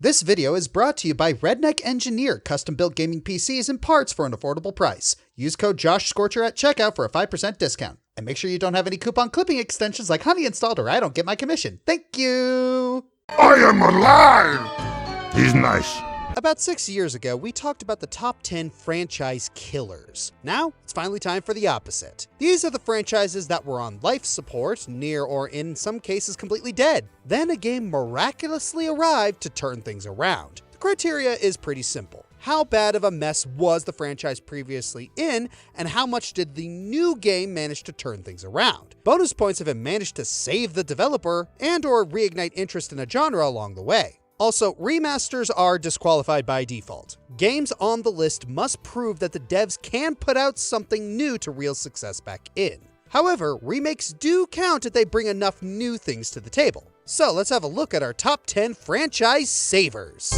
This video is brought to you by Redneck Engineer, custom-built gaming PCs and parts for an affordable price. Use code joshscorcher at checkout for a 5% discount. And make sure you don't have any coupon clipping extensions like Honey installed or I don't get my commission. Thank you! I am alive! He's nice. About 6 years ago, we talked about the top 10 franchise killers. Now, it's finally time for the opposite. These are the franchises that were on life support, near or in some cases completely dead. Then a game miraculously arrived to turn things around. The criteria is pretty simple. How bad of a mess was the franchise previously in, and how much did the new game manage to turn things around? Bonus points if it managed to save the developer and or reignite interest in a genre along the way. Also, remasters are disqualified by default. Games on the list must prove that the devs can put out something new to reel success back in. However, remakes do count if they bring enough new things to the table. So let's have a look at our top 10 franchise savers.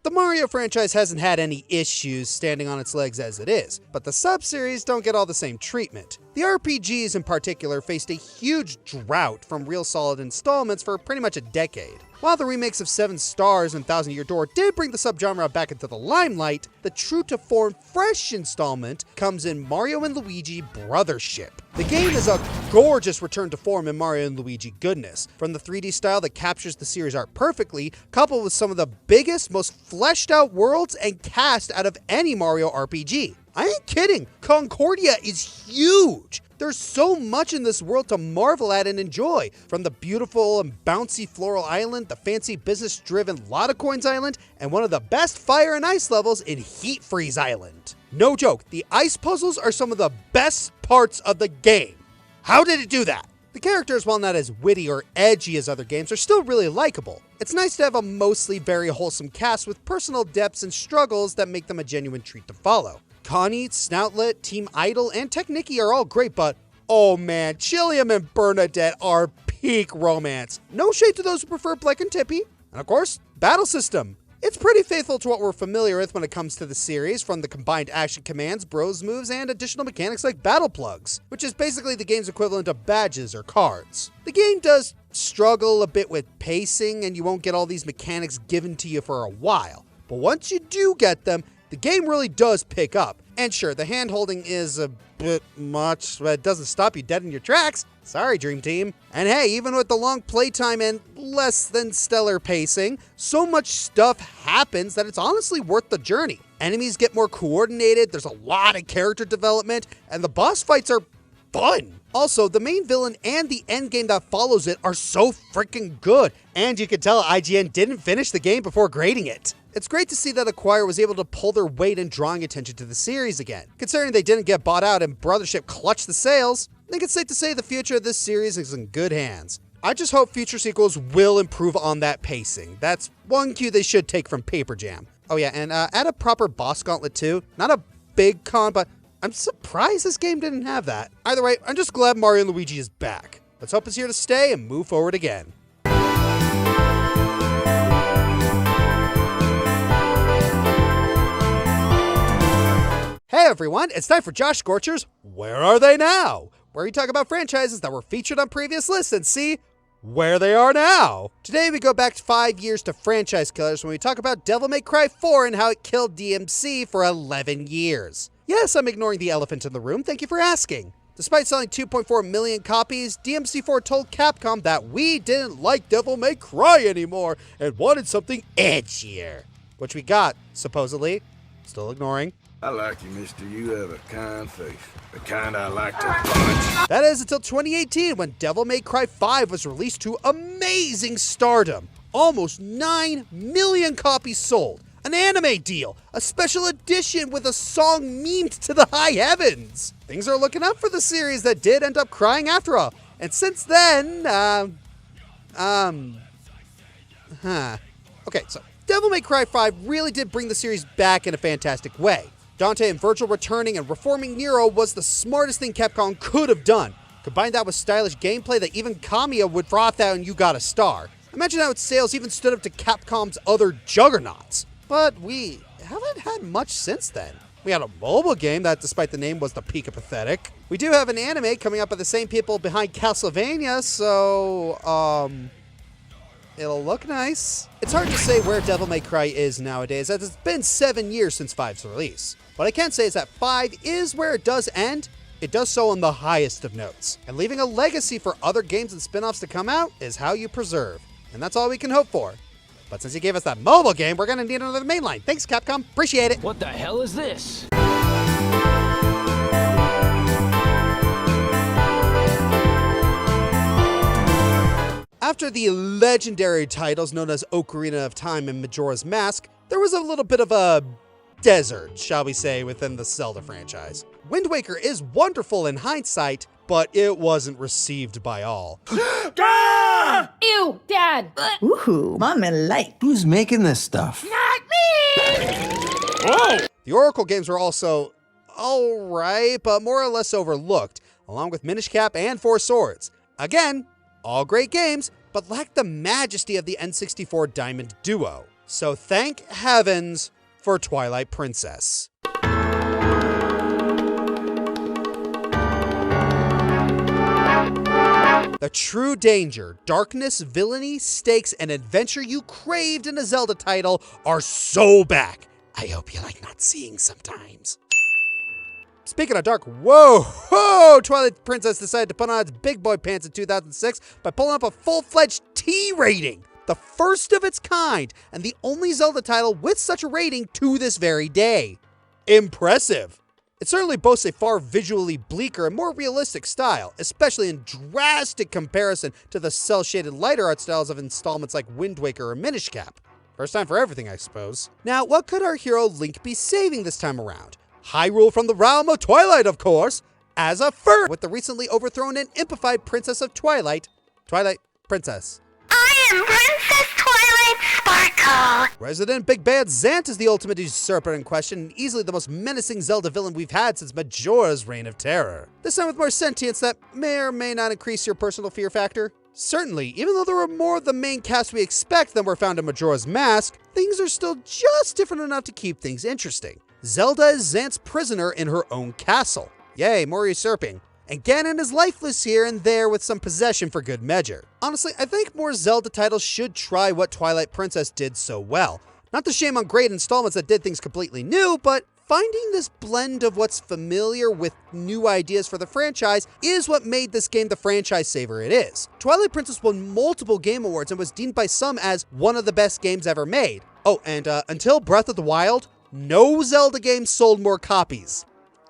The Mario franchise hasn't had any issues standing on its legs as it is, but the sub-series don't get all the same treatment. The RPGs in particular faced a huge drought from real solid installments for pretty much a decade. While the remakes of 7 Stars and Thousand Year Door did bring the subgenre back into the limelight, the true-to-form fresh installment comes in Mario & Luigi Brothership. The game is a gorgeous return to form in Mario & Luigi goodness, from the 3D style that captures the series art perfectly, coupled with some of the biggest, most fleshed out worlds and cast out of any Mario RPG. I ain't kidding, Concordia is huge! There's so much in this world to marvel at and enjoy, from the beautiful and bouncy Floral Island, the fancy business-driven Lot of Coins Island, and one of the best fire and ice levels in Heat Freeze Island. No joke, the ice puzzles are some of the best parts of the game. How did it do that? The characters, while not as witty or edgy as other games, are still really likable. It's nice to have a mostly very wholesome cast with personal depths and struggles that make them a genuine treat to follow. Connie, Snoutlet, Team Idol, and Technicky are all great, but oh man, Chilliam and Bernadette are peak romance. No shade to those who prefer Blake and Tippy. And of course, battle system. It's pretty faithful to what we're familiar with when it comes to the series, from the combined action commands, bros moves, and additional mechanics like battle plugs, which is basically the game's equivalent of badges or cards. The game does struggle a bit with pacing, and you won't get all these mechanics given to you for a while. But once you do get them, the game really does pick up. And sure, the hand-holding is a bit much, but it doesn't stop you dead in your tracks. Sorry, Dream Team. And hey, even with the long playtime and less than stellar pacing, so much stuff happens that it's honestly worth the journey. Enemies get more coordinated, there's a lot of character development, and the boss fights are fun. Also, the main villain and the endgame that follows it are so freaking good, and you can tell IGN didn't finish the game before grading it. It's great to see that Acquire was able to pull their weight in drawing attention to the series again. Considering they didn't get bought out and Brothership clutched the sales, I think it's safe to say the future of this series is in good hands. I just hope future sequels will improve on that pacing. That's one cue they should take from Paper Jam. Oh yeah, and add a proper boss gauntlet too. Not a big con, but I'm surprised this game didn't have that. Either way, I'm just glad Mario & Luigi is back. Let's hope it's here to stay and move forward again. Hey everyone, it's time for Josh Scorcher's Where Are They Now? Where we talk about franchises that were featured on previous lists and see where they are now. Today we go back 5 years to franchise killers when we talk about Devil May Cry 4 and how it killed DMC for 11 years. Yes, I'm ignoring the elephant in the room, thank you for asking. Despite selling 2.4 million copies, DMC4 told Capcom that we didn't like Devil May Cry anymore and wanted something edgier. Which we got, supposedly. Still ignoring. I like you, mister. You have a kind face. The kind I like to punch. That is until 2018 when Devil May Cry 5 was released to amazing stardom. Almost 9 million copies sold. an anime deal, a special edition with a song memed to the high heavens. Things are looking up for the series that did end up crying after all. And since then, Okay, so Devil May Cry 5 really did bring the series back in a fantastic way. Dante and Virgil returning and reforming Nero was the smartest thing Capcom could have done. Combine that with stylish gameplay that even Kamiya would froth out and you got a star. Imagine how its sales even stood up to Capcom's other juggernauts. But we haven't had much since then. We had a mobile game that, despite the name, was the peak of pathetic. We do have an anime coming up by the same people behind Castlevania, so, it'll look nice. It's hard to say where Devil May Cry is nowadays, as it's been 7 years since 5's release. What I can say is that 5 is where it does end. It does so on the highest of notes. And leaving a legacy for other games and spin-offs to come out is how you preserve. And that's all we can hope for. But since you gave us that mobile game, we're gonna need another mainline. Thanks, Capcom. Appreciate it. What the hell is this? After the legendary titles known as Ocarina of Time and Majora's Mask, there was a little bit of a desert, shall we say, within the Zelda franchise. Wind Waker is wonderful in hindsight, but it wasn't received by all. Ew, Dad! Ooh, Mommy like. Who's making this stuff? Not me! Whoa! The Oracle games were also alright, but more or less overlooked, along with Minish Cap and Four Swords. Again, all great games, but lacked the majesty of the N64 Diamond Duo. So thank heavens for Twilight Princess. The true danger, darkness, villainy, stakes, and adventure you craved in a Zelda title are so back. I hope you like not seeing sometimes. Speaking of dark, whoa, Twilight Princess decided to put on its big boy pants in 2006 by pulling up a full-fledged T rating. The first of its kind, and the only Zelda title with such a rating to this very day. Impressive. It certainly boasts a far visually bleaker and more realistic style, especially in drastic comparison to the cel-shaded lighter art styles of installments like Wind Waker or Minish Cap. First time for everything, I suppose. Now, what could our hero Link be saving this time around? Hyrule from the realm of Twilight, of course, as a fur with the recently overthrown and impified Princess of Twilight, Princess. I am Princess Twilight Sparkle. Resident Big Bad Zant is the ultimate usurper in question, and easily the most menacing Zelda villain we've had since Majora's Reign of Terror. This time with more sentience that may or may not increase your personal fear factor. Certainly, even though there were more of the main cast we expect than were found in Majora's Mask, things are still just different enough to keep things interesting. Zelda is Zant's prisoner in her own castle. Yay, more usurping. And Ganon is lifeless here and there with some possession for good measure. Honestly, I think more Zelda titles should try what Twilight Princess did so well. Not to shame on great installments that did things completely new, but finding this blend of what's familiar with new ideas for the franchise is what made this game the franchise saver it is. Twilight Princess won multiple Game Awards and was deemed by some as one of the best games ever made. Oh, and until Breath of the Wild, no Zelda game sold more copies.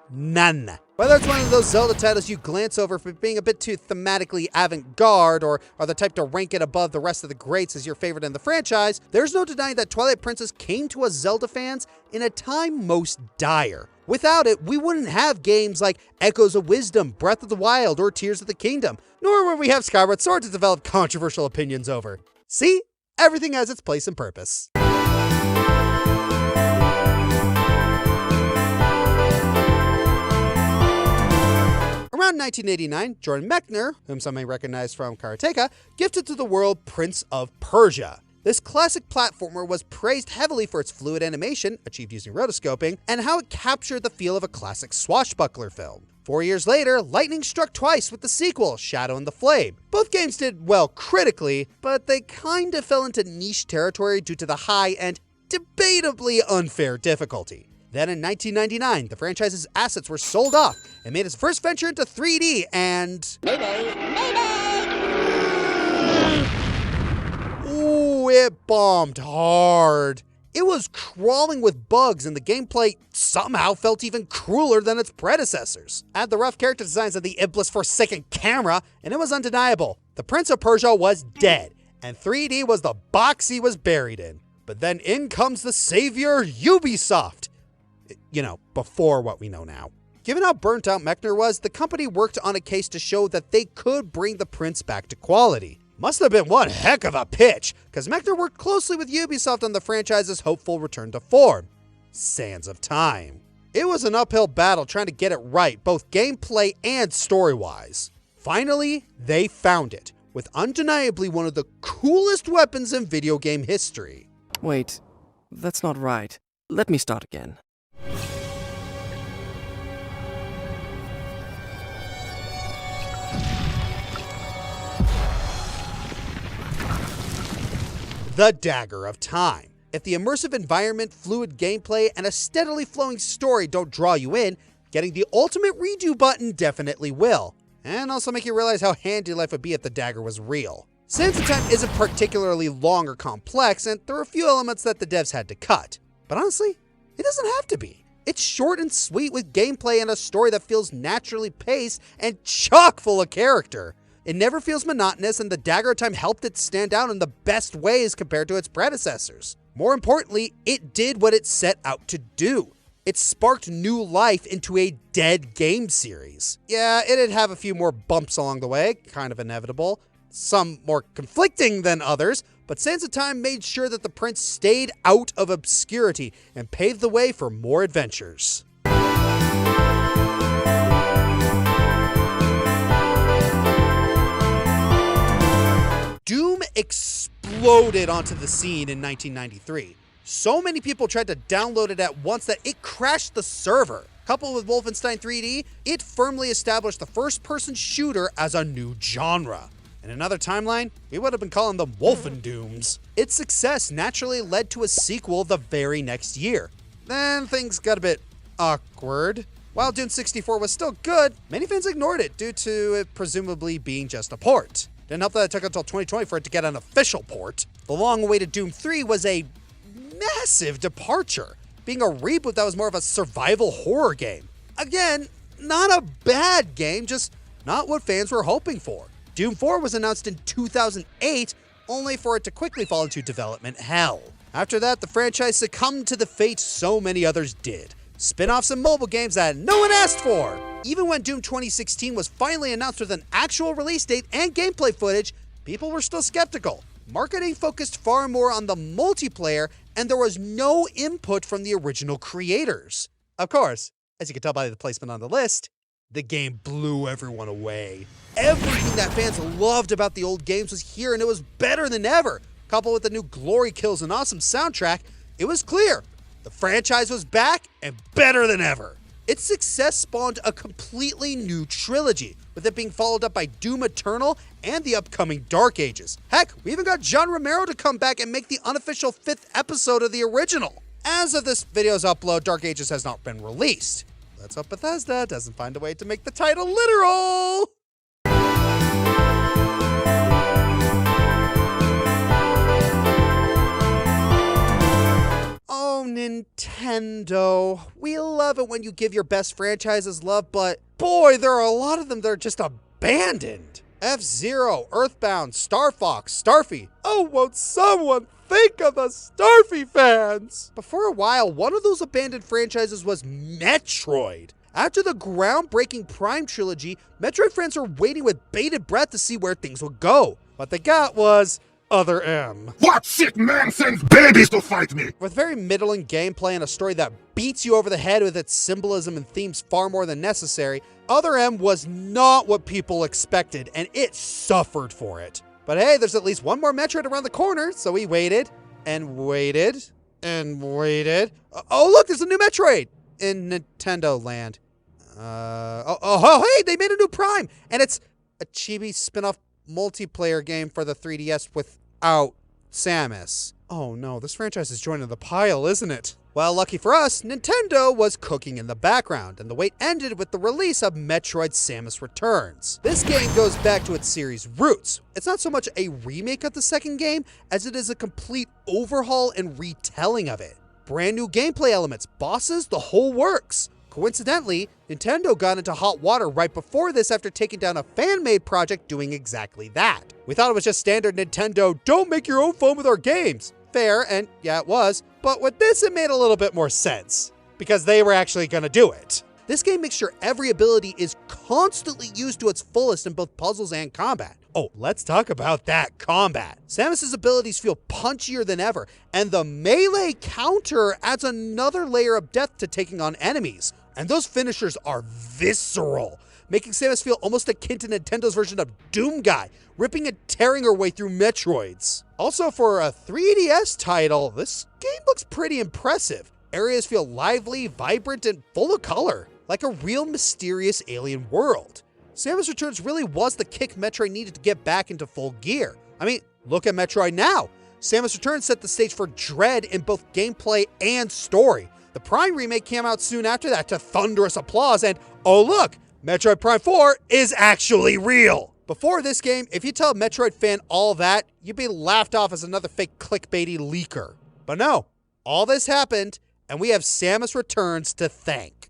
None. Whether it's one of those Zelda titles you glance over for being a bit too thematically avant-garde or are the type to rank it above the rest of the greats as your favorite in the franchise, there's no denying that Twilight Princess came to us Zelda fans in a time most dire. Without it, we wouldn't have games like Echoes of Wisdom, Breath of the Wild, or Tears of the Kingdom, nor would we have Skyward Sword to develop controversial opinions over. See? Everything has its place and purpose. Around 1989, Jordan Mechner, whom some may recognize from Karateka, gifted to the world Prince of Persia. This classic platformer was praised heavily for its fluid animation, achieved using rotoscoping, and how it captured the feel of a classic swashbuckler film. 4 years later, lightning struck twice with the sequel, Shadow and the Flame. Both games did well critically, but they kinda fell into niche territory due to the high and debatably unfair difficulty. Then in 1999, the franchise's assets were sold off and made its first venture into 3D and... Ooh, it bombed hard. It was crawling with bugs and the gameplay somehow felt even crueler than its predecessors. Add the rough character designs of the Iblis Forsaken camera and it was undeniable. The Prince of Persia was dead and 3D was the box he was buried in. But then in comes the savior, Ubisoft. You know, before what we know now. Given how burnt out Mechner was, the company worked on a case to show that they could bring the prince back to quality. Must have been one heck of a pitch, because Mechner worked closely with Ubisoft on the franchise's hopeful return to form. Sands of Time. It was an uphill battle trying to get it right, both gameplay and story-wise. Finally, they found it, with undeniably one of the coolest weapons in video game history. Wait, that's not right. Let me start again. The Dagger of Time. If the immersive environment, fluid gameplay, and a steadily flowing story don't draw you in, getting the ultimate redo button definitely will. And also make you realize how handy life would be if the dagger was real. Sands of Time isn't particularly long or complex, and there are a few elements that the devs had to cut. But honestly, it doesn't have to be. It's short and sweet with gameplay and a story that feels naturally paced and chock full of character. It never feels monotonous, and the Dagger of Time helped it stand out in the best ways compared to its predecessors. More importantly, it did what it set out to do. It sparked new life into a dead game series. Yeah, it'd have a few more bumps along the way, kind of inevitable. Some more conflicting than others, but Sands of Time made sure that the prince stayed out of obscurity and paved the way for more adventures. Doom exploded onto the scene in 1993. So many people tried to download it at once that it crashed the server. Coupled with Wolfenstein 3D, it firmly established the first-person shooter as a new genre. In another timeline, we would have been calling them Wolfendooms. Its success naturally led to a sequel the very next year. Then things got a bit awkward. While Doom 64 was still good, many fans ignored it due to it presumably being just a port. Didn't help that it took until 2020 for it to get an official port. The long-awaited Doom 3 was a massive departure, being a reboot that was more of a survival horror game. Again, not a bad game, just not what fans were hoping for. Doom 4 was announced in 2008, only for it to quickly fall into development hell. After that, the franchise succumbed to the fate so many others did. Spin-offs and mobile games that no one asked for. Even when Doom 2016 was finally announced with an actual release date and gameplay footage, people were still skeptical. Marketing focused far more on the multiplayer, and there was no input from the original creators. Of course, as you can tell by the placement on the list, the game blew everyone away. Everything that fans loved about the old games was here, and it was better than ever. Coupled with the new glory kills and awesome soundtrack, it was clear the franchise was back and better than ever. Its success spawned a completely new trilogy, with it being followed up by Doom Eternal and the upcoming Dark Ages. Heck, we even got John Romero to come back and make the unofficial 5th episode of the original. As of this video's upload, Dark Ages has not been released. Let's hope Bethesda doesn't find a way to make the title literal! Oh, Nintendo. We love it when you give your best franchises love, but boy, there are a lot of them that are just abandoned. F-Zero, Earthbound, Star Fox, Starfy. Oh, won't someone think of the Starfy fans? But for a while, one of those abandoned franchises was Metroid. After the groundbreaking Prime trilogy, Metroid fans were waiting with bated breath to see where things would go. What they got was Other M. What sick man sends babies to fight me? With very middling gameplay and a story that beats you over the head with its symbolism and themes far more than necessary, Other M was not what people expected, and it suffered for it. But hey, there's at least one more Metroid around the corner, so we waited, and waited, and waited. Oh look, there's a new Metroid in Nintendo Land. Hey, they made a new Prime, and it's a chibi spin-off multiplayer game for the 3DS without Samus. Oh no, this franchise is joining the pile, isn't it? Well, lucky for us, Nintendo was cooking in the background, and the wait ended with the release of Metroid Samus Returns. This game goes back to its series' roots. It's not so much a remake of the second game, as it is a complete overhaul and retelling of it. Brand new gameplay elements, bosses, the whole works. Coincidentally, Nintendo got into hot water right before this after taking down a fan-made project doing exactly that. We thought it was just standard Nintendo, don't make your own fun with our games. Fair, and yeah, it was. But with this, it made a little bit more sense, because they were actually going to do it. This game makes sure every ability is constantly used to its fullest in both puzzles and combat. Oh, let's talk about that combat. Samus's abilities feel punchier than ever, and the melee counter adds another layer of depth to taking on enemies. And those finishers are visceral, making Samus feel almost akin to Nintendo's version of Doom Guy, ripping and tearing her way through Metroids. Also, for a 3DS title, this game looks pretty impressive. Areas feel lively, vibrant, and full of color, like a real mysterious alien world. Samus Returns really was the kick Metroid needed to get back into full gear. I mean, look at Metroid now. Samus Returns set the stage for dread in both gameplay and story. The Prime remake came out soon after that to thunderous applause, and oh look, Metroid Prime 4 is actually real. Before this game, if you tell a Metroid fan all that, you'd be laughed off as another fake clickbaity leaker. But no, all this happened, and we have Samus Returns to thank.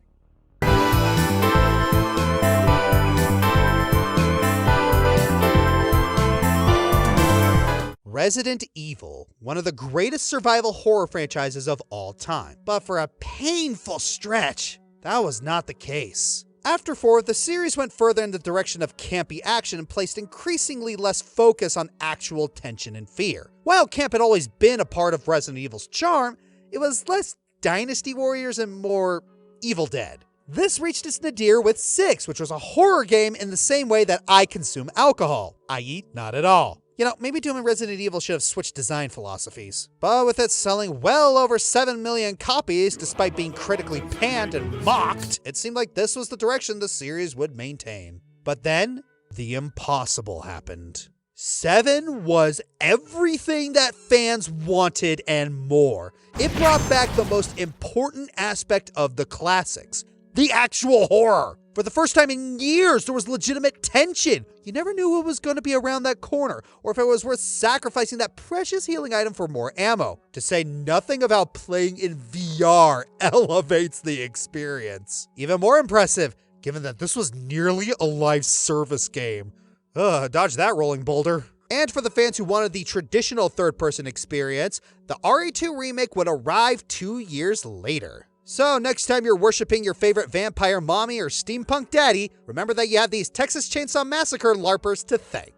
Resident Evil, one of the greatest survival horror franchises of all time. But for a painful stretch, that was not the case. After 4, the series went further in the direction of campy action and placed increasingly less focus on actual tension and fear. While camp had always been a part of Resident Evil's charm, it was less Dynasty Warriors and more Evil Dead. This reached its nadir with 6, which was a horror game in the same way that I consume alcohol, i.e. not at all. You know, maybe Doom and Resident Evil should have switched design philosophies. But with it selling well over 7 million copies, despite being critically panned and mocked, it seemed like this was the direction the series would maintain. But then, the impossible happened. 7 was everything that fans wanted and more. It brought back the most important aspect of the classics, the actual horror. For the first time in years, there was legitimate tension. You never knew what was going to be around that corner, or if it was worth sacrificing that precious healing item for more ammo. To say nothing of how playing in VR elevates the experience. Even more impressive, given that this was nearly a live service game. Dodge that rolling boulder. And for the fans who wanted the traditional third-person experience, the RE2 remake would arrive 2 years later. So next time you're worshiping your favorite vampire mommy or steampunk daddy, remember that you have these Texas Chainsaw Massacre LARPers to thank.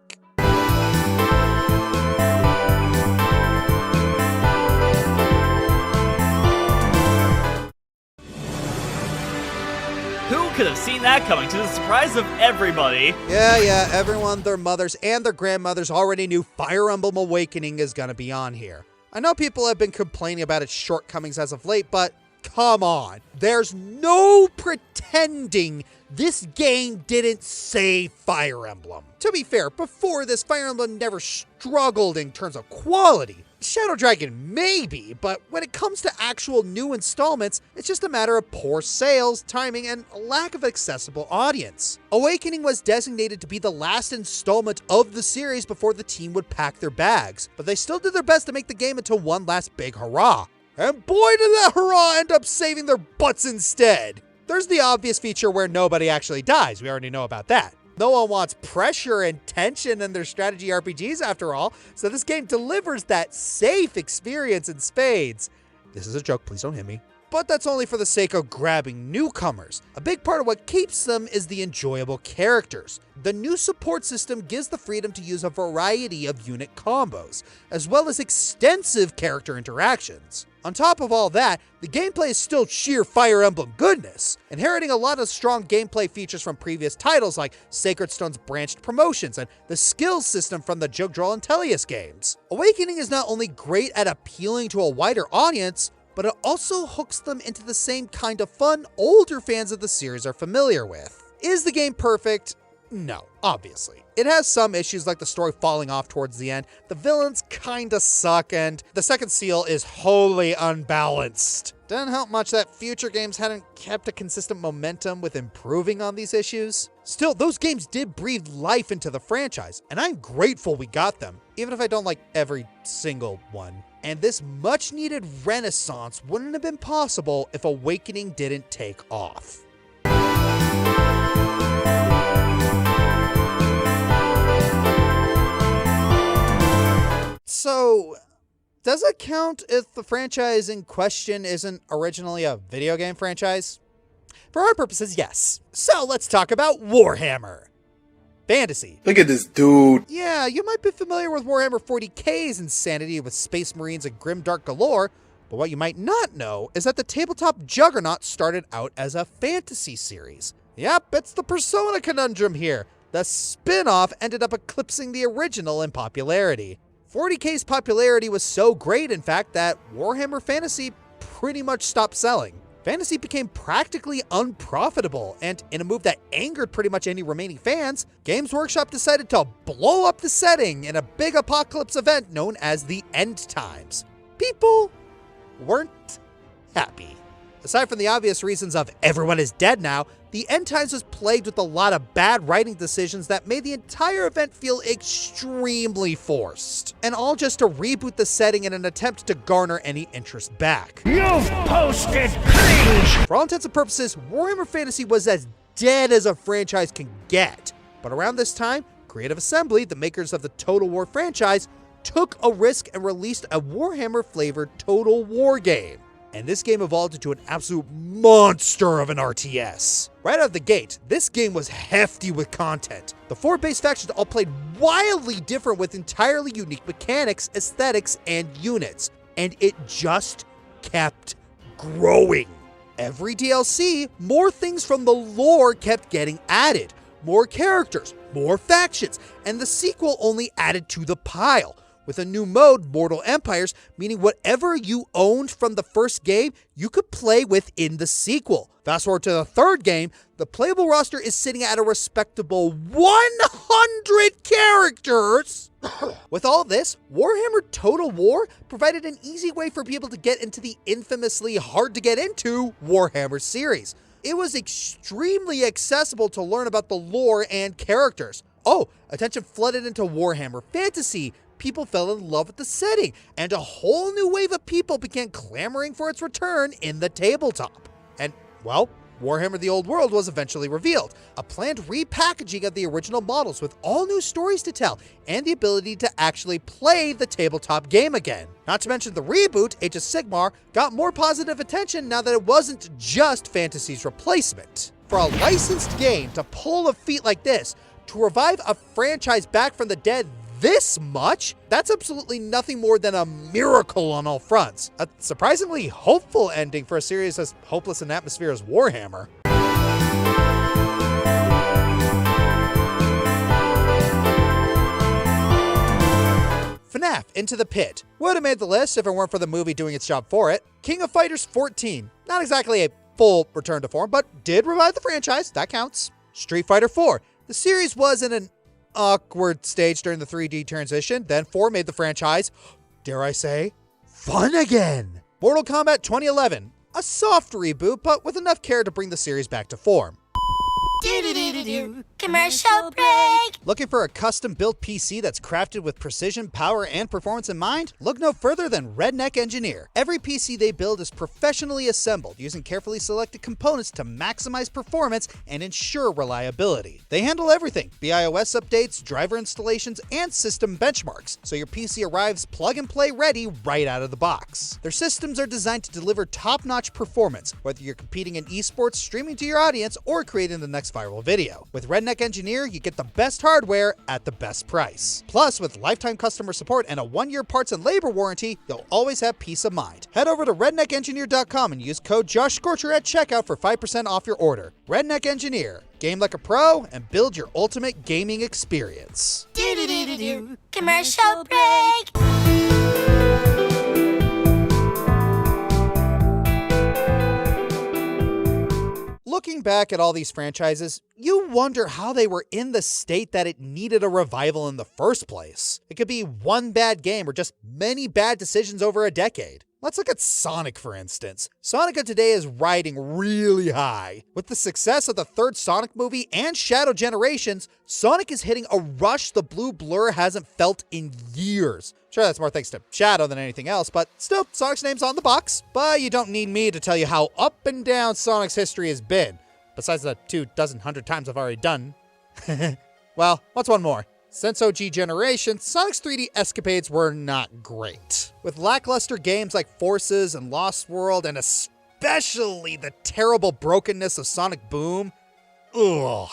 Who could have seen that coming, to the surprise of everybody? Yeah, everyone, their mothers and their grandmothers already knew Fire Emblem Awakening is gonna be on here. I know people have been complaining about its shortcomings as of late, but come on. There's no pretending this game didn't save Fire Emblem. To be fair, before this, Fire Emblem never struggled in terms of quality. Shadow Dragon maybe, but when it comes to actual new installments, it's just a matter of poor sales, timing, and a lack of accessible audience. Awakening was designated to be the last installment of the series before the team would pack their bags, but they still did their best to make the game into one last big hurrah. And boy did that hurrah end up saving their butts instead. There's the obvious feature where nobody actually dies, we already know about that. No one wants pressure and tension in their strategy RPGs after all, so this game delivers that safe experience in spades. This is a joke, please don't hit me. But that's only for the sake of grabbing newcomers. A big part of what keeps them is the enjoyable characters. The new support system gives the freedom to use a variety of unit combos, as well as extensive character interactions. On top of all that, the gameplay is still sheer Fire Emblem goodness, inheriting a lot of strong gameplay features from previous titles like Sacred Stone's branched promotions and the skills system from the Jogdral and Tellius games. Awakening is not only great at appealing to a wider audience, but it also hooks them into the same kind of fun older fans of the series are familiar with. Is the game perfect? No, obviously. It has some issues like the story falling off towards the end, the villains kinda suck, and the second seal is wholly unbalanced. Doesn't help much that future games hadn't kept a consistent momentum with improving on these issues. Still, those games did breathe life into the franchise, and I'm grateful we got them, even if I don't like every single one. And this much-needed renaissance wouldn't have been possible if Awakening didn't take off. So, Does it count if the franchise in question isn't originally a video game franchise? For our purposes, yes. So let's talk about Warhammer Fantasy. Look at this dude. Yeah, you might be familiar with Warhammer 40k's insanity with Space Marines and grimdark galore, but what you might not know is that the tabletop juggernaut started out as a fantasy series. Yep, it's the Persona conundrum here. The spin-off ended up eclipsing the original in popularity. 40k's popularity was so great, in fact, that Warhammer Fantasy pretty much stopped selling. Fantasy became practically unprofitable, and in a move that angered pretty much any remaining fans, Games Workshop decided to blow up the setting in a big apocalypse event known as the End Times. People weren't happy. Aside from the obvious reasons of everyone is dead now, the End Times was plagued with a lot of bad writing decisions that made the entire event feel extremely forced, and all just to reboot the setting in an attempt to garner any interest back. You've posted cringe! For all intents and purposes, Warhammer Fantasy was as dead as a franchise can get. But around this time, Creative Assembly, the makers of the Total War franchise, took a risk and released a Warhammer-flavored Total War game. And this game evolved into an absolute monster of an RTS. Right out of the gate, this game was hefty with content. The 4 base factions all played wildly different with entirely unique mechanics, aesthetics, and units. And it just kept growing. Every DLC, more things from the lore kept getting added. More characters, more factions, and the sequel only added to the pile. With a new mode, Mortal Empires, meaning whatever you owned from the first game, you could play within the sequel. Fast forward to the third game, the playable roster is sitting at a respectable 100 characters! With all this, Warhammer Total War provided an easy way for people to get into the infamously hard-to-get-into Warhammer series. It was extremely accessible to learn about the lore and characters. Oh, attention flooded into Warhammer Fantasy. People fell in love with the setting, and a whole new wave of people began clamoring for its return in the tabletop. And, well, Warhammer The Old World was eventually revealed, a planned repackaging of the original models with all new stories to tell, and the ability to actually play the tabletop game again. Not to mention the reboot, Age of Sigmar, got more positive attention now that it wasn't just Fantasy's replacement. For a licensed game to pull a feat like this, to revive a franchise back from the dead this much, that's absolutely nothing more than a miracle on all fronts. A surprisingly hopeful ending for a series as hopeless in atmosphere as Warhammer. FNAF Into the Pit would have made the list if it weren't for the movie doing its job for it. King of Fighters 14, not exactly a full return to form, but did revive the franchise, that counts. Street Fighter 4, the series was in an awkward stage during the 3D transition, then 4 made the franchise, dare I say, fun again. Mortal Kombat 2011, a soft reboot, but with enough care to bring the series back to form. Commercial break. Looking for a custom-built PC that's crafted with precision, power, and performance in mind? Look no further than Redneck Engineer. Every PC they build is professionally assembled, using carefully selected components to maximize performance and ensure reliability. They handle everything, BIOS updates, driver installations, and system benchmarks, so your PC arrives plug-and-play ready right out of the box. Their systems are designed to deliver top-notch performance, whether you're competing in esports, streaming to your audience, or creating the next viral video. With Redneck Engineer, you get the best hardware at the best price. Plus, with lifetime customer support and a 1-year parts and labor warranty, you'll always have peace of mind. Head over to redneckengineer.com and use code joshscorcher at checkout for 5% off your order. Redneck Engineer. Game like a pro and build your ultimate gaming experience. Commercial break. Looking back at all these franchises, you wonder how they were in the state that it needed a revival in the first place. It could be one bad game or just many bad decisions over a decade. Let's look at Sonic, for instance. Sonic of today is riding really high. With the success of the third Sonic movie and Shadow Generations, Sonic is hitting a rush the blue blur hasn't felt in years. Sure, that's more thanks to Shadow than anything else, but still, Sonic's name's on the box. But you don't need me to tell you how up and down Sonic's history has been, besides the 24 times I've already done. Well, what's one more? Since OG Generation, Sonic's 3D escapades were not great. With lackluster games like Forces and Lost World, and especially the terrible brokenness of Sonic Boom, ugh.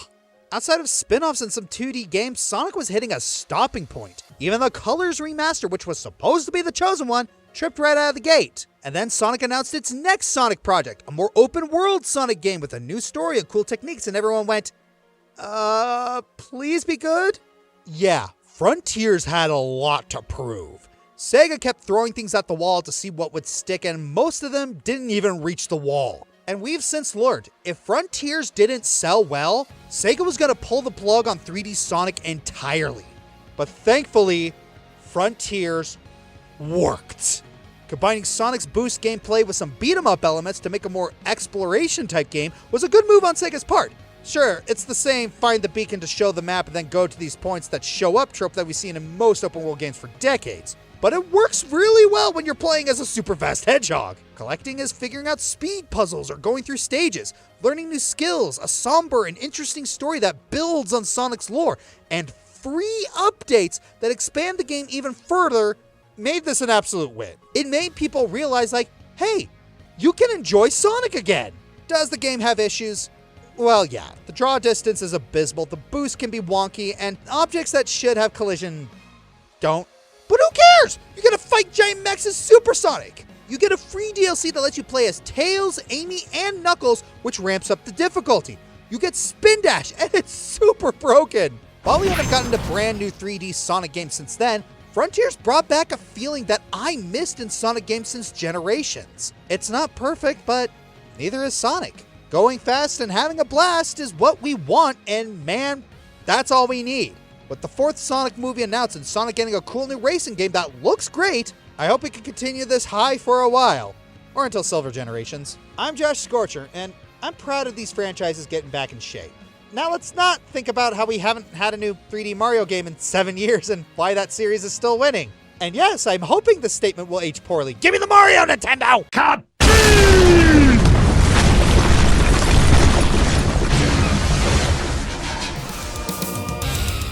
Outside of spin-offs and some 2D games, Sonic was hitting a stopping point. Even the Colors remaster, which was supposed to be the chosen one, tripped right out of the gate. And then Sonic announced its next Sonic project, a more open-world Sonic game with a new story and cool techniques, and everyone went, please be good? Yeah, Frontiers had a lot to prove. Sega kept throwing things at the wall to see what would stick, and most of them didn't even reach the wall. And we've since learned, if Frontiers didn't sell well, Sega was going to pull the plug on 3D Sonic entirely. But thankfully, Frontiers worked. Combining Sonic's boost gameplay with some beat-em-up elements to make a more exploration-type game was a good move on Sega's part. Sure, it's the same find the beacon to show the map and then go to these points that show up trope that we've seen in most open-world games for decades. But it works really well when you're playing as a super fast hedgehog. Collecting is figuring out speed puzzles or going through stages, learning new skills, a somber and interesting story that builds on Sonic's lore, and free updates that expand the game even further made this an absolute win. It made people realize, like, hey, you can enjoy Sonic again. Does the game have issues? Well, yeah, the draw distance is abysmal, the boost can be wonky, and objects that should have collision don't. But who cares? You get to fight giant mechs as Supersonic. You get a free DLC that lets you play as Tails, Amy, and Knuckles, which ramps up the difficulty. You get Spin Dash, and it's super broken. While we haven't gotten a brand new 3D Sonic game since then, Frontiers brought back a feeling that I missed in Sonic games since Generations. It's not perfect, but neither is Sonic. Going fast and having a blast is what we want, and man, that's all we need. With the 4th Sonic movie announced and Sonic getting a cool new racing game that looks great, I hope we can continue this high for a while. Or until Silver Generations. I'm joshscorcher, and I'm proud of these franchises getting back in shape. Now let's not think about how we haven't had a new 3D Mario game in 7 years and why that series is still winning. And yes, I'm hoping this statement will age poorly. Give me the Mario, Nintendo!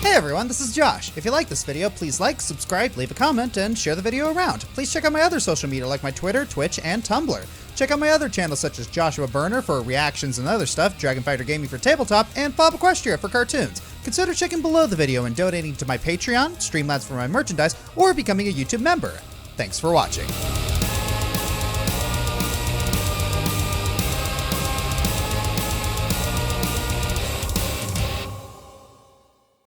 Hey everyone, this is Josh. If you like this video, please like, subscribe, leave a comment, and share the video around. Please check out my other social media like my Twitter, Twitch, and Tumblr. Check out my other channels such as Joshua Burner for reactions and other stuff, Dragon Fighter Gaming for tabletop, and Bob Equestria for cartoons. Consider checking below the video and donating to my Patreon, Streamlabs for my merchandise, or becoming a YouTube member. Thanks for watching.